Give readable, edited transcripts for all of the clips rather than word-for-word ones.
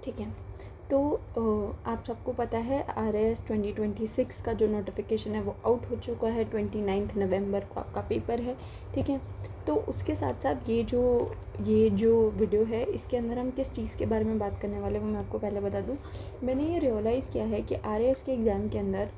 ठीक है। तो आप सबको पता है RAS 2026 का जो नोटिफिकेशन है वो आउट हो चुका है। 29 नवंबर को आपका पेपर है, ठीक है। तो उसके साथ साथ ये जो वीडियो है इसके अंदर हम किस चीज़ के बारे में बात करने वाले हैं वो मैं आपको पहले बता दूं। मैंने ये रियलाइज़ किया है कि RAS के एग्ज़ाम के अंदर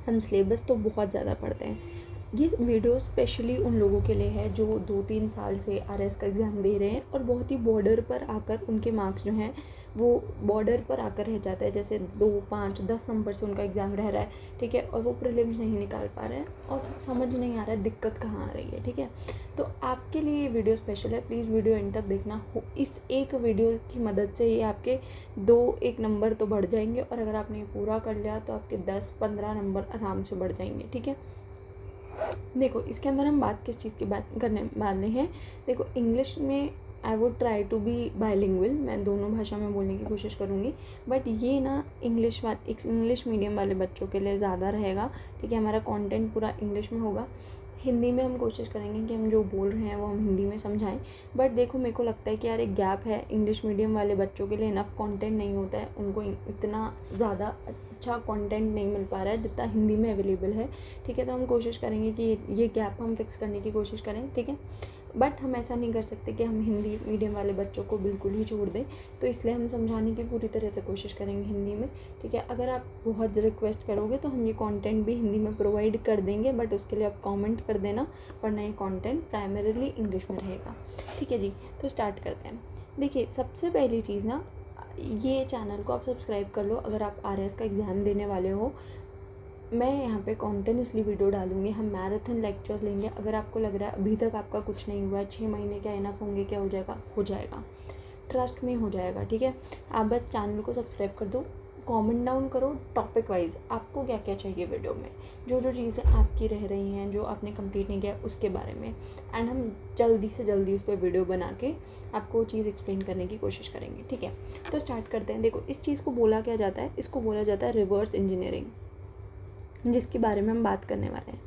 हम सिलेबस तो बहुत ज़्यादा पढ़ते हैं। ये वीडियो स्पेशली उन लोगों के लिए है जो 2-3 साल से RAS का एग्ज़ाम दे रहे हैं और बहुत ही बॉर्डर पर आकर उनके मार्क्स जो हैं वो बॉर्डर पर आकर रह जाता है। जैसे 2, 5, 10 नंबर से उनका एग्ज़ाम रह रहा है, ठीक है, और वो प्रीलिम्स नहीं निकाल पा रहे हैं और समझ नहीं आ रहा है दिक्कत कहाँ आ रही है, ठीक है। तो आपके लिए ये वीडियो स्पेशल है, प्लीज़ वीडियो एंड तक देखना। इस एक वीडियो की मदद से ये आपके 2-1 नंबर तो बढ़ जाएंगे और अगर आपने पूरा कर लिया तो आपके 10-15 नंबर आराम से बढ़ जाएंगे, ठीक है। देखो इसके अंदर हम बात किस चीज़ की बात करने वाले हैं। देखो इंग्लिश में I would try to be bilingual, मैं दोनों भाषा में बोलने की कोशिश करूँगी, बट ये ना इंग्लिश मीडियम वाले बच्चों के लिए ज़्यादा रहेगा, ठीक है। हमारा कंटेंट पूरा इंग्लिश में होगा। हिंदी में हम कोशिश करेंगे कि हम जो बोल रहे हैं वो हम हिंदी में समझाएं। बट देखो मेरे को लगता है कि यार एक गैप है, इंग्लिश मीडियम वाले बच्चों के लिए इनफ कंटेंट नहीं होता है, उनको इतना ज़्यादा अच्छा कंटेंट नहीं मिल पा रहा है जितना हिंदी में अवेलेबल है, ठीक है। तो हम कोशिश करेंगे कि ये गैप हम फिक्स करने की कोशिश करें, ठीक है। बट हम ऐसा नहीं कर सकते कि हम हिंदी मीडियम वाले बच्चों को बिल्कुल ही छोड़ दें, तो इसलिए हम समझाने की पूरी तरह से कोशिश करेंगे हिंदी में, ठीक है। अगर आप बहुत रिक्वेस्ट करोगे तो हम ये कंटेंट भी हिंदी में प्रोवाइड कर देंगे, बट उसके लिए आप कमेंट कर देना, वरना ये कंटेंट प्राइमरीली इंग्लिश में रहेगा, ठीक है जी। तो स्टार्ट करते हैं। देखिए सबसे पहली चीज़ ना, ये चैनल को आप सब्सक्राइब कर लो अगर आप RAS का एग्ज़ाम देने वाले हो। मैं यहाँ पे कॉन्टिन्यूसली वीडियो डालूंगी, हम मैराथन लेक्चर्स लेंगे। अगर आपको लग रहा है अभी तक आपका कुछ नहीं हुआ है, 6 महीने क्या इनफ होंगे, क्या हो जाएगा, हो जाएगा, ट्रस्ट में हो जाएगा, ठीक है। आप बस चैनल को सब्सक्राइब कर दो, कमेंट डाउन करो टॉपिक वाइज आपको क्या क्या चाहिए वीडियो में, जो जो चीज़ें आपकी रह रही हैं जो आपने कंप्लीट नहीं किया उसके बारे में, एंड हम जल्दी से जल्दी उस पर वीडियो बना के आपको वो चीज़ एक्सप्लेन करने की कोशिश करेंगे, ठीक है। तो स्टार्ट करते हैं। देखो इस चीज़ को बोला क्या जाता है, इसको बोला जाता है रिवर्स इंजीनियरिंग, जिसके बारे में हम बात करने वाले हैं,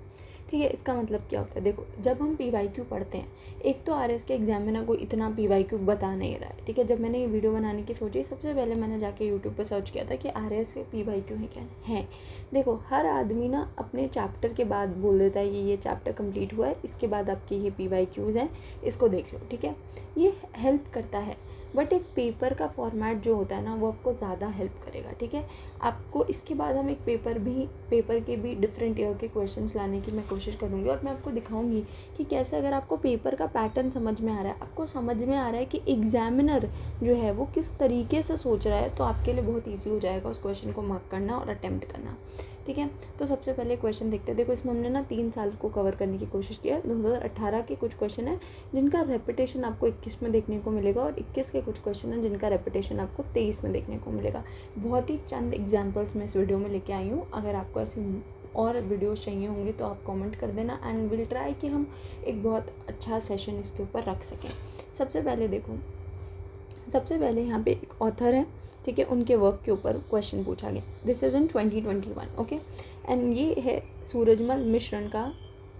ठीक है। इसका मतलब क्या होता है, देखो जब हम PYQ पढ़ते हैं, एक तो RAS के एग्ज़ाम में ना कोई इतना PYQ बता नहीं रहा है, ठीक है। जब मैंने ये वीडियो बनाने की सोची, सबसे पहले मैंने जाके यूट्यूब पर सर्च किया था कि RAS के PYQ है क्या है। देखो हर आदमी ना अपने चैप्टर के बाद बोल देता है कि ये चैप्टर कंप्लीट हुआ है, इसके बाद आपके ये PYQs हैं, इसको देख लो, ठीक है। ये हेल्प करता है, बट एक पेपर का फॉर्मेट जो होता है ना वो आपको ज़्यादा हेल्प करेगा, ठीक है। आपको इसके बाद हम एक पेपर के भी डिफरेंट ईयर के क्वेश्चंस लाने की मैं कोशिश करूँगी और मैं आपको दिखाऊंगी कि कैसे अगर आपको पेपर का पैटर्न समझ में आ रहा है, आपको समझ में आ रहा है कि एग्जामिनर जो है वो किस तरीके से सोच रहा है, तो आपके लिए बहुत ईजी हो जाएगा उस क्वेश्चन को मार्क करना और अटैम्प्ट करना, ठीक है। तो सबसे पहले क्वेश्चन देखते हैं। देखो इसमें हमने ना 3 साल को कवर करने की कोशिश की है। 2018 के कुछ क्वेश्चन है जिनका रेपिटेशन आपको 21 में देखने को मिलेगा और 21 के कुछ क्वेश्चन है जिनका रेपिटेशन आपको 23 में देखने को मिलेगा। बहुत ही चंद एग्जाम्पल्स मैं इस वीडियो में लेके आई हूँ। अगर आपको ऐसी और वीडियोस चाहिए होंगी तो आप कमेंट कर देना, एंड विल ट्राई कि हम एक बहुत अच्छा सेशन इसके ऊपर रख सकें। सबसे पहले देखो, सबसे पहले यहाँ पे एक ऑथर है, ठीक है, उनके वर्क के ऊपर क्वेश्चन पूछा गया। This is in 2021, okay. And ये है सूरजमल मिश्रण का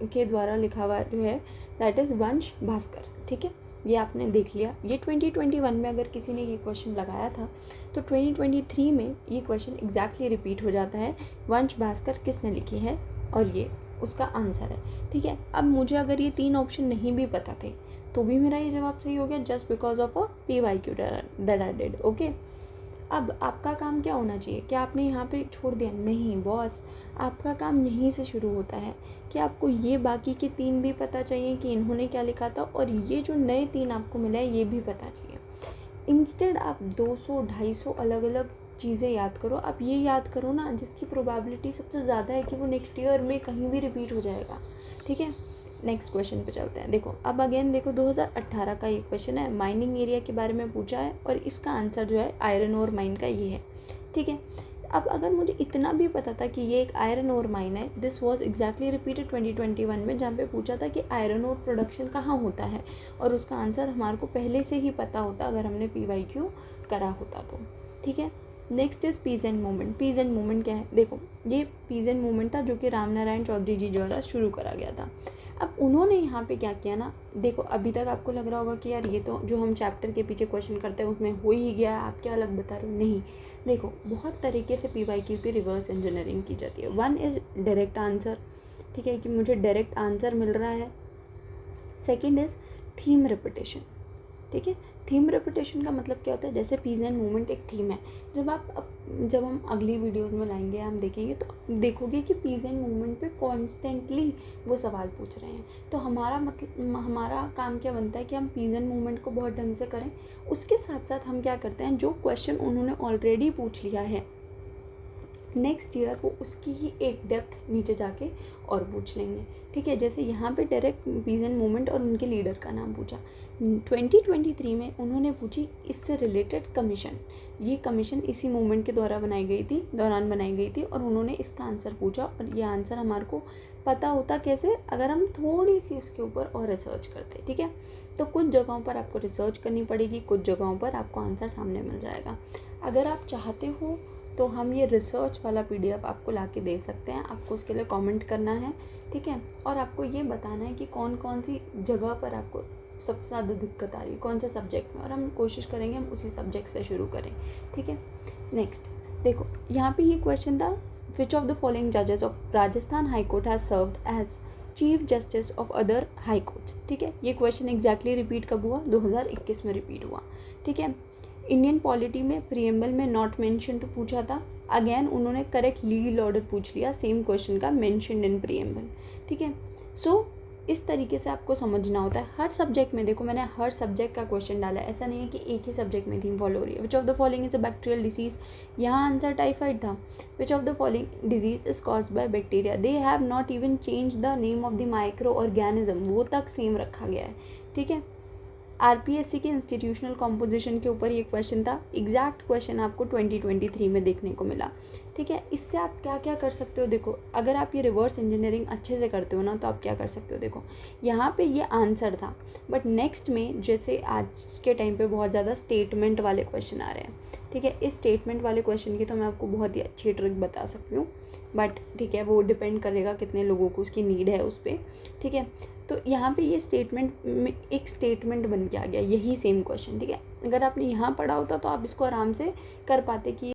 के द्वारा लिखा हुआ जो है, दैट इज़ वंश भास्कर, ठीक है। ये आपने देख लिया। ये 2021 में अगर किसी ने ये क्वेश्चन लगाया था तो 2023 में ये क्वेश्चन एग्जैक्टली रिपीट हो जाता है। वंश भास्कर किसने लिखी है और ये उसका आंसर है, ठीक है। अब मुझे अगर ये 3 ऑप्शन नहीं भी पता थे तो भी मेरा ये जवाब सही हो गया, just because of a PYQ that I did, okay. अब आपका काम क्या होना चाहिए, क्या आपने यहाँ पे छोड़ दिया? नहीं बॉस, आपका काम यहीं से शुरू होता है कि आपको ये बाकी के 3 भी पता चाहिए कि इन्होंने क्या लिखा था, और ये जो नए 3 आपको मिला है ये भी पता चाहिए। इंस्टेड आप 200-250 अलग अलग चीज़ें याद करो, आप ये याद करो ना जिसकी प्रोबेबिलिटी सबसे ज़्यादा है कि वो नेक्स्ट ईयर में कहीं भी रिपीट हो जाएगा, ठीक है। नेक्स्ट क्वेश्चन पे चलते हैं। देखो अब अगेन देखो 2018 का ये क्वेश्चन है, माइनिंग एरिया के बारे में पूछा है और इसका आंसर जो है आयरन ओर माइन का ये है, ठीक है। अब अगर मुझे इतना भी पता था कि ये एक आयरन ओर माइन है, दिस वाज एग्जैक्टली रिपीटेड 2021 में, जहाँ पे पूछा था कि आयरन ओर प्रोडक्शन कहाँ होता है, और उसका आंसर हमारे को पहले से ही पता होता अगर हमने PYQ करा होता तो, ठीक है। Next is peasant movement. Peasant movement क्या है? देखो ये पीजेंट मूवमेंट था जो कि राम नारायण चौधरी जी द्वारा शुरू करा गया था। अब उन्होंने यहाँ पे क्या किया ना, देखो अभी तक आपको लग रहा होगा कि यार ये तो जो हम चैप्टर के पीछे क्वेश्चन करते हैं उसमें हो ही गया, आप क्या अलग बता रहे हो। नहीं, देखो बहुत तरीके से PYQ की रिवर्स इंजीनियरिंग की जाती है। वन इज़ डायरेक्ट आंसर, ठीक है, कि मुझे डायरेक्ट आंसर मिल रहा है। सेकेंड इज़ थीम रिपीटेशन, ठीक है। थीम रिपीटेशन का मतलब क्या होता है, जैसे पीस एंड मूवमेंट एक थीम है। जब हम अगली वीडियोस में लाएंगे, हम देखेंगे तो देखोगे कि पीस एंड मूवमेंट पे कॉन्स्टेंटली वो सवाल पूछ रहे हैं। तो हमारा काम क्या बनता है कि हम पीस एंड मूवमेंट को बहुत ढंग से करें, उसके साथ साथ हम क्या करते हैं, जो क्वेश्चन उन्होंने ऑलरेडी पूछ लिया है नेक्स्ट ईयर, वो उसकी ही एक डेप्थ नीचे जाके और पूछ लेंगे, ठीक है। जैसे यहाँ पे डायरेक्ट पीस एंड मूवमेंट और उनके लीडर का नाम पूछा। 2023 में उन्होंने पूछी इससे रिलेटेड कमीशन, ये कमीशन इसी मूवमेंट के दौरान बनाई गई थी और उन्होंने इसका आंसर पूछा। और ये आंसर हमारे को पता होता कैसे, अगर हम थोड़ी सी उसके ऊपर और रिसर्च करते, ठीक है। तो कुछ जगहों पर आपको रिसर्च करनी पड़ेगी, कुछ जगहों पर आपको आंसर सामने मिल जाएगा। अगर आप चाहते हो तो हम ये रिसर्च वाला PDF आपको ला के दे सकते हैं। आपको उसके लिए कमेंट करना है, ठीक है, और आपको ये बताना है कि कौन कौन सी जगह पर आपको सबसे ज़्यादा दिक्कत आ रही है, कौन से सब्जेक्ट में, और हम कोशिश करेंगे हम उसी सब्जेक्ट से शुरू करें, ठीक है। नेक्स्ट देखो, यहाँ पे ये क्वेश्चन था, विच ऑफ द फॉलोइंग जजेस of Rajasthan high court has served as chief justice of other high courts, ठीक है। ये क्वेश्चन एग्जैक्टली रिपीट कब हुआ, 2021 में रिपीट हुआ, ठीक है। इंडियन पॉलिटी में प्रीएम्बल में नॉट मेंशन्ड पूछा था, अगेन उन्होंने करेक्ट लीगल ऑर्डर पूछ लिया सेम क्वेश्चन का, मेंशन्ड इन प्रीएम्बल, ठीक है। सो इस तरीके से आपको समझना होता है हर सब्जेक्ट में। देखो मैंने हर सब्जेक्ट का क्वेश्चन डाला है, ऐसा नहीं है कि एक ही सब्जेक्ट में थीम फॉलो हो रही है। विच of the following is a bacterial disease, यहाँ आंसर टाइफाइड था। Which of the following disease is caused by bacteria, they have not even change the name of the micro organism, वो तक same रखा गया है, ठीक है। RPSC के इंस्टीट्यूशनल कॉम्पोजिशन के ऊपर ये क्वेश्चन था, एग्जैक्ट क्वेश्चन आपको 2023 में देखने को मिला, ठीक है। इससे आप क्या क्या कर सकते हो, देखो अगर आप ये रिवर्स इंजीनियरिंग अच्छे से करते हो ना, तो आप क्या कर सकते हो, देखो यहाँ पे ये आंसर था, बट नेक्स्ट में जैसे आज के टाइम पे बहुत ज़्यादा स्टेटमेंट वाले क्वेश्चन आ रहे हैं, ठीक है। इस स्टेटमेंट वाले क्वेश्चन की तो मैं आपको बहुत ही अच्छी ट्रिक बता सकती हूँ, बट ठीक है वो डिपेंड करेगा कितने लोगों को उसकी नीड है उस पर, ठीक है। तो यहाँ पे ये स्टेटमेंट में एक स्टेटमेंट बन के आ गया, यही सेम क्वेश्चन, ठीक है। अगर आपने यहाँ पढ़ा होता तो आप इसको आराम से कर पाते कि